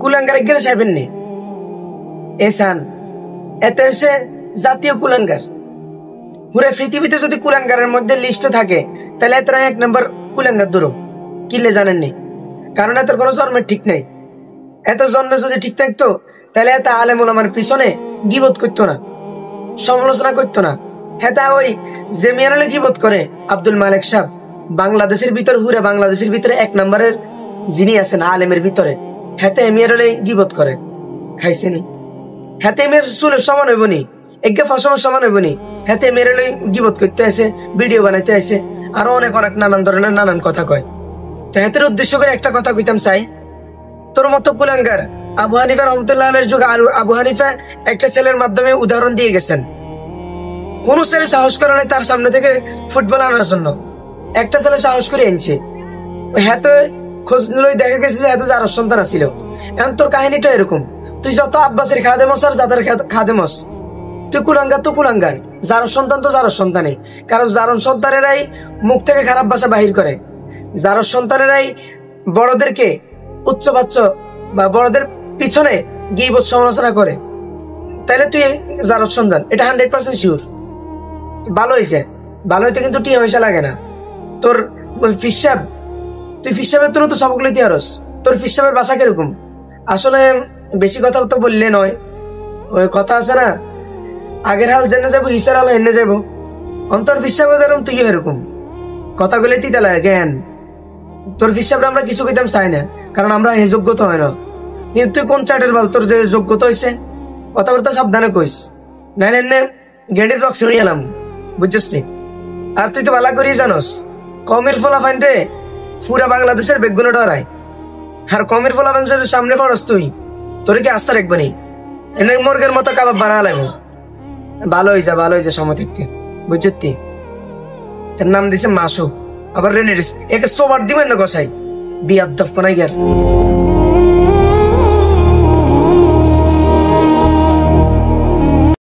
কুলাঙ্গার গেলে চাইবেন নি এসান এতে হচ্ছে জাতীয় কুলাঙ্গার। পুরো পৃথিবীতে যদি কুলাঙ্গারের মধ্যে লিস্টে থাকে তাহলে এত এক নম্বর কুলাঙ্গার দূর কিনলে জানেননি, কারণ এত কোনো জন্মের ঠিক নেই। এত জন্মে যদি ঠিক থাকতো তাহলে এত আলেম ওলামার পিছনে গিবত করতো না, সমালোচনা করতো না। হেতা ওই যে মিয়ানলে গিবত করে আব্দুল মালিক সাহেব, বাংলাদেশের ভিতর হুরে বাংলাদেশের ভিতরে এক নম্বরের যিনি আছেন আলেমের ভিতরে, হেতে এমিয়ারলে গিবত করে খাইছেনি। হেতে এমিয়ার চুলের সমান হইবনি, একে ফসমের সমান হইবনি। হেতে মেরে গিবত করতে আসে, ভিডিও বানাইতে আসে, আরো অনেক অনেক নানান ধরনের নানান কথা কয়। তো হেতের উদ্দেশ্য করে একটা কথা কইতাম চাই, তোর মতো কুলাঙ্গার আবু হানিফা রহমতুল্লাহ আলাইহির যুগে আবু হানিফা একটা ছেলের মাধ্যমে উদাহরণ দিয়ে গেছেন। কোন ছেলে সাহস করে নাই তার সামনে থেকে ফুটবল আনার জন্য, একটা ছেলে সাহস করে আনছে। হ্যাঁ তো খোঁজ লই দেখা গেছে যে এত যার সন্তান ছিল। এখন তোর কাহিনীটা এরকম, তুই যত আব্বাসের খাদেমস আর যাদের খাদেমস, তুই কুলাঙ্গার তো কুলাঙ্গার, যার সন্তান তো যার সন্তানই। কারণ যার সন্তানেরাই মুখ থেকে খারাপ ভাষা বাহির করে, যার সন্তানেরাই বড়দেরকে উচ্চবাচ্য বা বড়দের পিছনে গিবত সমালোচনা করে, তাইলে তুই যার সন্তান, এটা 100% শিওর। ভালো হয়েছে, ভালো হইতে কিন্তু টিয়া পয়সা লাগে না। তোর ফিসাব, তুই ফিসাবের তো সবগুলো ইতিহাস, তোর ফিসাবের বাসা কিরকম? আসলে বেশি কথা তো বললে নয়, ওই কথা আছে না, আগের হাল জেনে যাবো হিসার হাল হেনে যাবো। অন্তর ফিসাবে যেরকম তুইও এরকম, কথাগুলো তিতা লাগে জ্ঞান। তোর ফিসাবরা আমরা কিছু কইতাম চাই না, কারণ আমরা হে যোগ্যতা হয় না। কিন্তু তুই কোন চাটের বল, তোর যে যোগ্যতা হয়েছে কথাবার্তা সাবধানে কইস, নাইলে এনে গেডির রক্স হয়ে গেলাম, বুঝছিস নি? আর তুই তো ভালো করিয়ে জানোস কমের ফলাফান রে পুরা বাংলাদেশের বেগুনে ডরায়। আর কমের ফলাফান সামনে পড়স তুই, তোর কি আস্থা রাখবে নি? এনে মুরগের মতো কাবাব বানা লাগবে। ভালো হয়েছে, ভালো হয়েছে সময় থাকতে, বুঝছি? তার নাম দিছে মাসু, আবার রেনে একে সোবার দিবেন না গোসাই, বিয়াদ্দফ কোনাই গের।